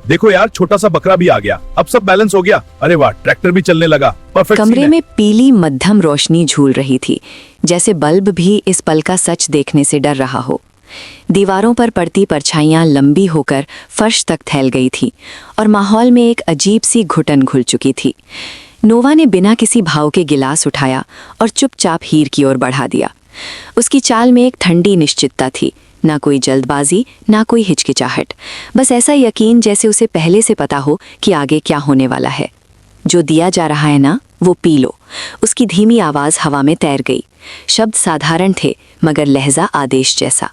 देखो यार, छोटा सा बकरा भी आ गया, अब सब बैलेंस हो गया। अरे वाह, ट्रैक्टर भी चलने लगा, परफेक्ट। कमरे में पीली मध्यम रोशनी झूल रही थी, जैसे बल्ब भी इस पल का सच देखने से डर रहा हो। दीवारों पर पड़ती परछाइयां लंबी होकर फर्श तक फैल गई थी और माहौल में एक अजीब सी घुटन घुल चुकी थी। नोवा ने बिना किसी भाव के गिलास उठाया और चुपचाप हीर की ओर बढ़ा दिया। उसकी चाल में एक ठंडी निश्चितता थी, ना कोई जल्दबाजी, ना कोई हिचकिचाहट, बस ऐसा यकीन जैसे उसे पहले से पता हो कि आगे क्या होने वाला है। जो दिया जा रहा है ना, वो पी लो। उसकी धीमी आवाज हवा में तैर गई। शब्द साधारण थे, मगर लहजा आदेश जैसा।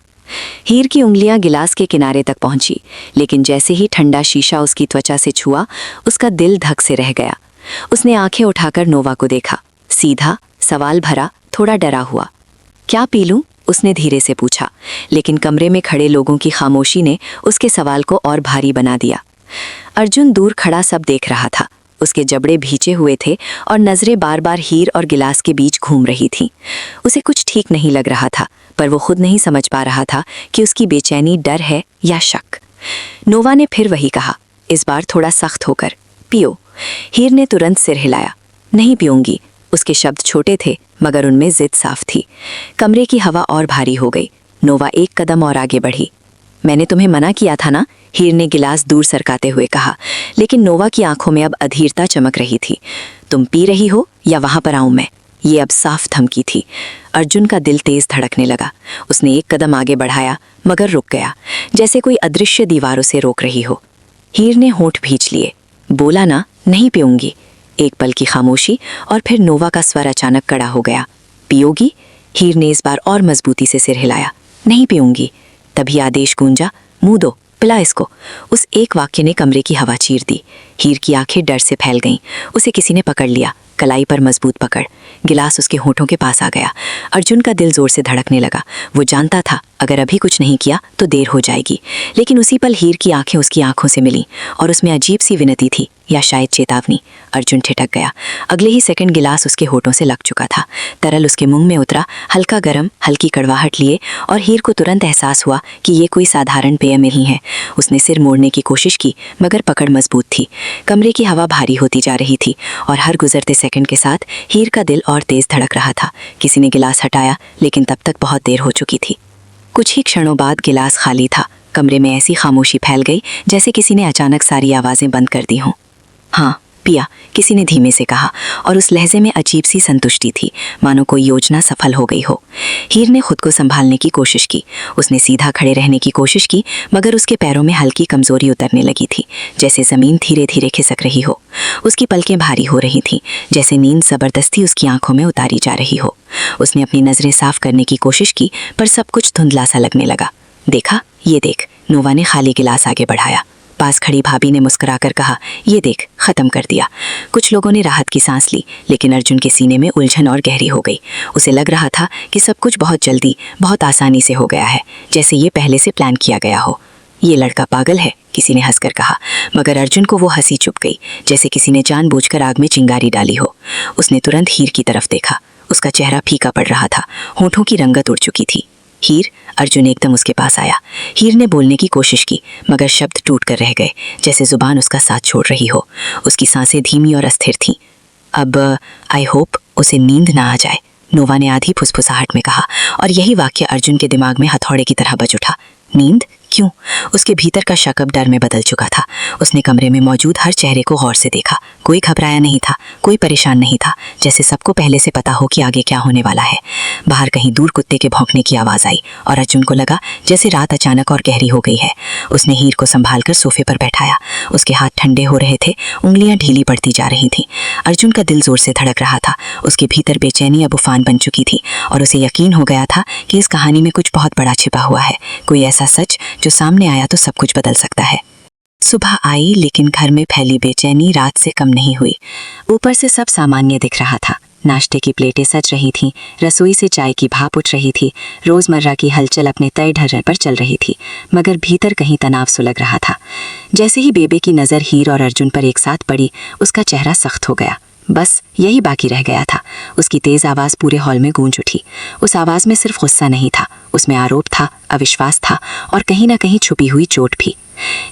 हीर की उंगलियां गिलास के किनारे तक पहुंची, लेकिन जैसे ही ठंडा शीशा उसकी त्वचा से छुआ, उसका दिल धक से रह गया। उसने आंखें उठाकर नोवा को देखा, सीधा, सवाल भरा, थोड़ा डरा हुआ। क्या पी लूं? उसने धीरे से पूछा, लेकिन कमरे में खड़े लोगों की खामोशी ने उसके सवाल को और भारी बना दिया। अर्जुन दूर खड़ा सब देख रहा था। उसके जबड़े भींचे हुए थे और नजरें बार बार हीर और गिलास के बीच घूम रही थीं। उसे कुछ ठीक नहीं लग रहा था, पर वो खुद नहीं समझ पा रहा था कि उसकी बेचैनी डर है या शक। नोवा ने फिर वही कहा, इस बार थोड़ा सख्त होकर, पियो। हीर ने तुरंत सिर हिलाया, नहीं पीऊंगी। उसके शब्द छोटे थे, मगर उनमें जिद साफ थी। कमरे की हवा और भारी हो गई। नोवा एक कदम और आगे बढ़ी। मैंने तुम्हें मना किया था ना, हीर ने गिलास दूर सरकाते हुए कहा, लेकिन नोवा की आंखों में अब अधीरता चमक रही थी। तुम पी रही हो या वहां पर आऊं मैं? ये अब साफ धमकी थी। अर्जुन का दिल तेज धड़कने लगा। उसने एक कदम आगे बढ़ाया, मगर रुक गया, जैसे कोई अदृश्य दीवार उसे रोक रही हो। हीर ने होंठ भींच लिए, बोला ना, नहीं पीऊंगी। एक पल की खामोशी और फिर नोवा का स्वर अचानक कड़ा हो गया। पियोगी? हीर ने इस बार और मजबूती से सिर हिलाया। नहीं पीऊंगी। तभी आदेश गूंजा, मुंह दो, पिला इसको। उस एक वाक्य ने कमरे की हवा चीर दी। हीर की आंखें डर से फैल गईं। उसे किसी ने पकड़ लिया, कलाई पर मजबूत पकड़। गिलास उसके होठों के पास आ गया। अर्जुन का दिल जोर से धड़कने लगा। वो जानता था, अगर अभी कुछ नहीं किया तो देर हो जाएगी। लेकिन उसी पल हीर की आंखें उसकी आंखों से मिलीं और उसमें अजीब सी विनती थी, या शायद चेतावनी। अर्जुन ठिठक गया। अगले ही सेकंड गिलास उसके होठों से लग चुका था। तरल उसके मुंह में उतरा, हल्का गरम, हल्की कड़वाहट लिए, और हीर को तुरंत एहसास हुआ कि ये कोई साधारण पेय नहीं है। उसने सिर मोड़ने की कोशिश की, मगर पकड़ मजबूत थी। कमरे की हवा भारी होती जा रही थी और हर गुजरते सेकंड के साथ हीर का दिल और तेज धड़क रहा था। किसी ने गिलास हटाया, लेकिन तब तक बहुत देर हो चुकी थी। कुछ ही क्षणों बाद गिलास खाली था। कमरे में ऐसी खामोशी फैल गई जैसे किसी ने अचानक सारी आवाजें बंद कर दी हों। हाँ, पिया, किसी ने धीमे से कहा, और उस लहजे में अजीब सी संतुष्टि थी, मानो कोई योजना सफल हो गई हो। हीर ने खुद को संभालने की कोशिश की। उसने सीधा खड़े रहने की कोशिश की, मगर उसके पैरों में हल्की कमजोरी उतरने लगी थी, जैसे जमीन धीरे धीरे खिसक रही हो। उसकी पलकें भारी हो रही थीं, जैसे नींद जबरदस्ती उसकी आंखों में उतारी जा रही हो। उसने अपनी नजरें साफ करने की कोशिश की, पर सब कुछ धुंधला सा लगने लगा। देखा, ये देख। नोवा ने खाली गिलास आगे बढ़ाया। पास खड़ी भाभी ने मुस्कुराकर कहा, ये देख, खत्म कर दिया। कुछ लोगों ने राहत की सांस ली, लेकिन अर्जुन के सीने में उलझन और गहरी हो गई। उसे लग रहा था कि सब कुछ बहुत जल्दी, बहुत आसानी से हो गया है, जैसे ये पहले से प्लान किया गया हो। ये लड़का पागल है, किसी ने हंसकर कहा, मगर अर्जुन को वो हंसी चुभ गई, जैसे किसी ने जानबूझकर आग में चिंगारी डाली हो। उसने तुरंत हीर की तरफ देखा। उसका चेहरा फीका पड़ रहा था, होठों की रंगत उड़ चुकी थी। हीर? अर्जुन एकदम उसके पास आया। हीर ने बोलने की कोशिश की, मगर शब्द टूट कर रह गए, जैसे जुबान उसका साथ छोड़ रही हो। उसकी सांसें धीमी और अस्थिर थीं। अब आई होप उसे नींद ना आ जाए, नोवा ने आधी फुसफुसाहट में कहा, और यही वाक्य अर्जुन के दिमाग में हथौड़े की तरह बज उठा। नींद? क्यों? उसके भीतर का शक अब डर में बदल चुका था। उसने कमरे में मौजूद हर चेहरे को गौर से देखा। कोई घबराया नहीं था, कोई परेशान नहीं था, जैसे सबको पहले से पता हो कि आगे क्या होने वाला है। बाहर कहीं दूर कुत्ते के भौंकने की आवाज आई और अर्जुन को लगा जैसे रात अचानक और गहरी हो गई है। उसने हीर को संभालकर सोफे पर बैठाया। उसके हाथ ठंडे हो रहे थे, उंगलियां ढीली पड़ती जा रही थीं। अर्जुन का दिल जोर से धड़क रहा था। उसके भीतर बेचैनी अब उफान बन चुकी थी और उसे यकीन हो गया था कि इस कहानी में कुछ बहुत बड़ा छिपा हुआ है, कोई ऐसा सच जो सामने आया तो सब कुछ बदल सकता है। सुबह आई, लेकिन घर में फैली बेचैनी रात से कम नहीं हुई। ऊपर से सब सामान्य दिख रहा था। नाश्ते की प्लेटें सज रही थीं, रसोई से चाय की भाप उठ रही थी, रोजमर्रा की हलचल अपने तय ढर्रे पर चल रही थी, मगर भीतर कहीं तनाव सुलग रहा था। जैसे ही बेबे की नज़र हीर और अर्जुन पर एक साथ पड़ी, उसका चेहरा सख्त हो गया। बस यही बाकी रह गया था। उसकी तेज आवाज पूरे हॉल में गूंज उठी। उस आवाज में सिर्फ गुस्सा नहीं था, उसमें आरोप था, अविश्वास था और कहीं ना कहीं छुपी हुई चोट भी।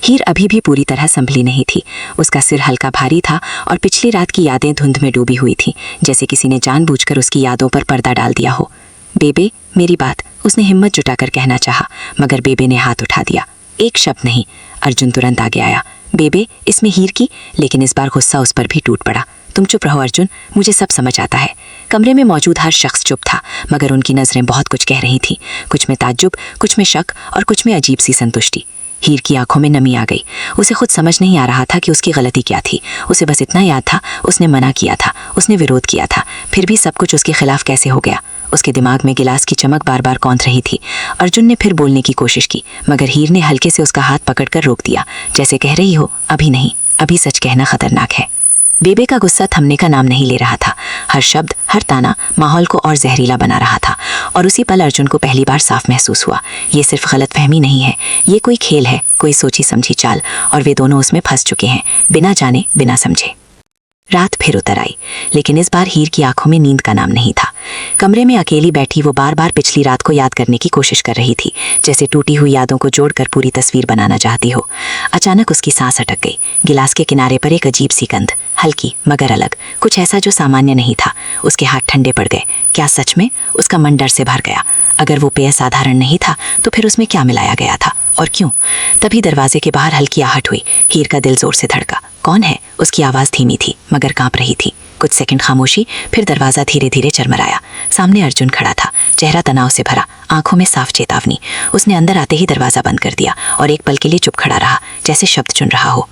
हीर अभी भी पूरी तरह संभली नहीं थी। उसका सिर हल्का भारी था और पिछली रात की यादें धुंध में डूबी हुई थी, जैसे किसी ने जानबूझकर उसकी यादों पर पर्दा डाल दिया हो। बेबे, मेरी बात, उसने हिम्मत जुटाकर कहना चाहा, मगर बेबे ने हाथ उठा दिया। एक शब्द नहीं। अर्जुन तुरंत आगे आया। बेबे, इसमें हीर की, लेकिन इस बार गुस्सा उस पर भी टूट पड़ा। तुम चुप रहो अर्जुन, मुझे सब समझ आता है। कमरे में मौजूद हर शख्स चुप था, मगर उनकी नजरें बहुत कुछ कह रही थी। कुछ में ताज्जुब, कुछ में शक और कुछ में अजीब सी संतुष्टि। हीर की आंखों में नमी आ गई। उसे खुद समझ नहीं आ रहा था कि उसकी गलती क्या थी। उसे बस इतना याद था, उसने मना किया था, उसने विरोध किया था, फिर भी सब कुछ उसके खिलाफ कैसे हो गया। उसके दिमाग में गिलास की चमक बार बार कौंध रही थी। अर्जुन ने फिर बोलने की कोशिश की, मगर हीर ने हल्के से उसका हाथ पकड़कर रोक दिया, जैसे कह रही हो, अभी नहीं, अभी सच कहना खतरनाक है। बेबे का गुस्सा थमने का नाम नहीं ले रहा था। हर शब्द, हर ताना माहौल को और जहरीला बना रहा था। और उसी पल अर्जुन को पहली बार साफ महसूस हुआ, ये सिर्फ गलतफहमी नहीं है, ये कोई खेल है, कोई सोची समझी चाल, और वे दोनों उसमें फंस चुके हैं, बिना जाने बिना समझे। रात फिर उतर आई, लेकिन इस बार हीर की आंखों में नींद का नाम नहीं था। कमरे में अकेली बैठी वो बार बार पिछली रात को याद करने की कोशिश कर रही थी, जैसे टूटी हुई यादों को जोड़कर पूरी तस्वीर बनाना चाहती हो। अचानक उसकी सांस अटक गई। गिलास के किनारे पर एक अजीब सी गंध, हल्की मगर अलग, कुछ ऐसा जो सामान्य नहीं था। उसके हाथ ठंडे पड़ गए। क्या सच में? उसका मन डर से भर गया। अगर वो पेय साधारण नहीं था तो फिर उसमें क्या मिलाया गया था और क्यों? तभी दरवाजे के बाहर हल्की आहट हुई। हीर का दिल जोर से धड़का। कौन है? उसकी आवाज़ धीमी थी मगर कांप रही थी। कुछ सेकंड खामोशी, फिर दरवाज़ा धीरे धीरे चरमराया। सामने अर्जुन खड़ा था, चेहरा तनाव से भरा, आंखों में साफ चेतावनी। उसने अंदर आते ही दरवाज़ा बंद कर दिया और एक पल के लिए चुप खड़ा रहा, जैसे शब्द चुन रहा हो।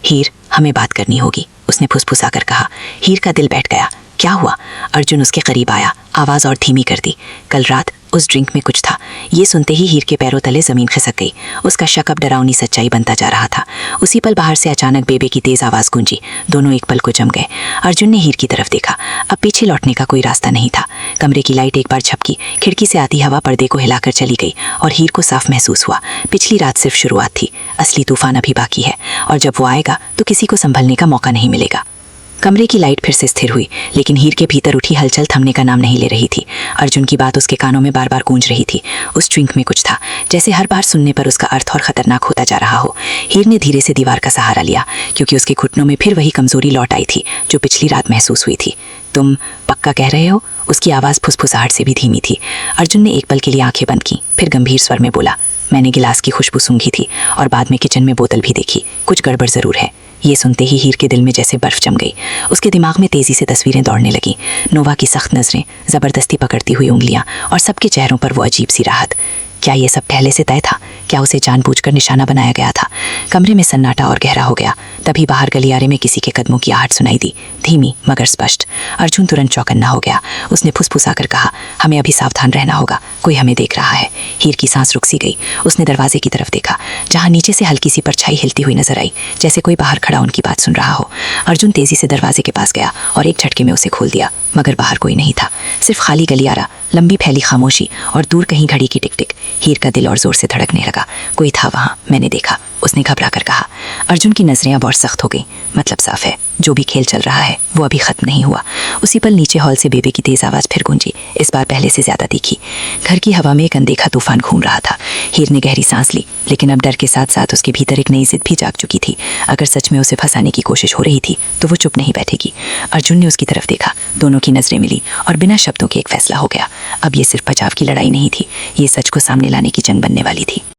हीर, हमें बात करनी होगी, उसने फुसफुसाकर कहा। हीर का दिल बैठ गया। क्या हुआ? अर्जुन उसके करीब आया, आवाज़ और धीमी कर दी। कल रात उस ड्रिंक में कुछ था। ये सुनते ही हीर के पैरों तले जमीन खिसक गई। उसका शक अब डरावनी सच्चाई बनता जा रहा था। उसी पल बाहर से अचानक बेबे की तेज आवाज़ गूंजी। दोनों एक पल को जम गए। अर्जुन ने हीर की तरफ देखा। अब पीछे लौटने का कोई रास्ता नहीं था। कमरे की लाइट एक बार झपकी, खिड़की से आती हवा पर्दे को हिलाकर चली गई और हीर को साफ महसूस हुआ, पिछली रात सिर्फ शुरुआत थी, असली तूफान अभी बाकी है, और जब वो आएगा तो किसी को संभलने का मौका नहीं मिलेगा। कमरे की लाइट फिर से स्थिर हुई, लेकिन हीर के भीतर उठी हलचल थमने का नाम नहीं ले रही थी। अर्जुन की बात उसके कानों में बार बार गूंज रही थी। उस ड्रिंक में कुछ था, जैसे हर बार सुनने पर उसका अर्थ और खतरनाक होता जा रहा हो। हीर ने धीरे से दीवार का सहारा लिया, क्योंकि उसके घुटनों में फिर वही कमजोरी लौट आई थी जो पिछली रात महसूस हुई थी। तुम पक्का कह रहे हो? उसकी आवाज़ फुसफुसाहट से भी धीमी थी। अर्जुन ने एक पल के लिए आंखें बंद की, फिर गंभीर स्वर में बोला, मैंने गिलास की खुशबू सूंघी थी और बाद में किचन में बोतल भी देखी। कुछ गड़बड़ जरूर है। ये सुनते ही हीर के दिल में जैसे बर्फ जम गई। उसके दिमाग में तेजी से तस्वीरें दौड़ने लगी। नोवा की सख्त नजरें, जबरदस्ती पकड़ती हुई उंगलियां और सबके चेहरों पर वो अजीब सी राहत। क्या ये सब पहले से तय था? क्या उसे जानबूझकर निशाना बनाया गया था? कमरे में सन्नाटा और गहरा हो गया। तभी बाहर गलियारे में किसी के कदमों की आहट सुनाई दी, धीमी मगर स्पष्ट। अर्जुन तुरंत चौकन्ना हो गया। उसने फुसफुसाकर कहा, हमें अभी सावधान रहना होगा, कोई हमें देख रहा है। हीर की सांस रुक सी गई। उसने दरवाजे की तरफ देखा, जहां नीचे से हल्की सी परछाई हिलती हुई नजर आई, जैसे कोई बाहर खड़ा उनकी बात सुन रहा हो। अर्जुन तेजी से दरवाजे के पास गया और एक झटके में उसे खोल दिया, मगर बाहर कोई नहीं था, सिर्फ खाली गलियारा, लंबी फैली खामोशी और दूर कहीं घड़ी की टिक टिक। हीर का दिल और जोर से धड़कने लगा। कोई था वहां, मैंने देखा, उसने घबरा कर कहा। अर्जुन की नजरें अब और सख्त हो गई। मतलब साफ है, जो भी खेल चल रहा है वो अभी खत्म नहीं हुआ। उसी पल नीचे हॉल से बेबे की तेज आवाज फिर गूंजी, इस बार पहले से ज्यादा तीखी। घर की हवा में एक अनदेखा तूफान घूम रहा था। हीर ने गहरी सांस ली, लेकिन अब डर के साथ साथ उसके भीतर एक नई जिद भी जाग चुकी थी। अगर सच में उसे फंसाने की कोशिश हो रही थी तो वो चुप नहीं बैठेगी। अर्जुन ने उसकी तरफ देखा, दोनों की नजरें मिली और बिना शब्दों के एक फैसला हो गया। अब ये सिर्फ बचाव की लड़ाई नहीं थी, ये सच को सामने लाने की जंग बनने वाली थी।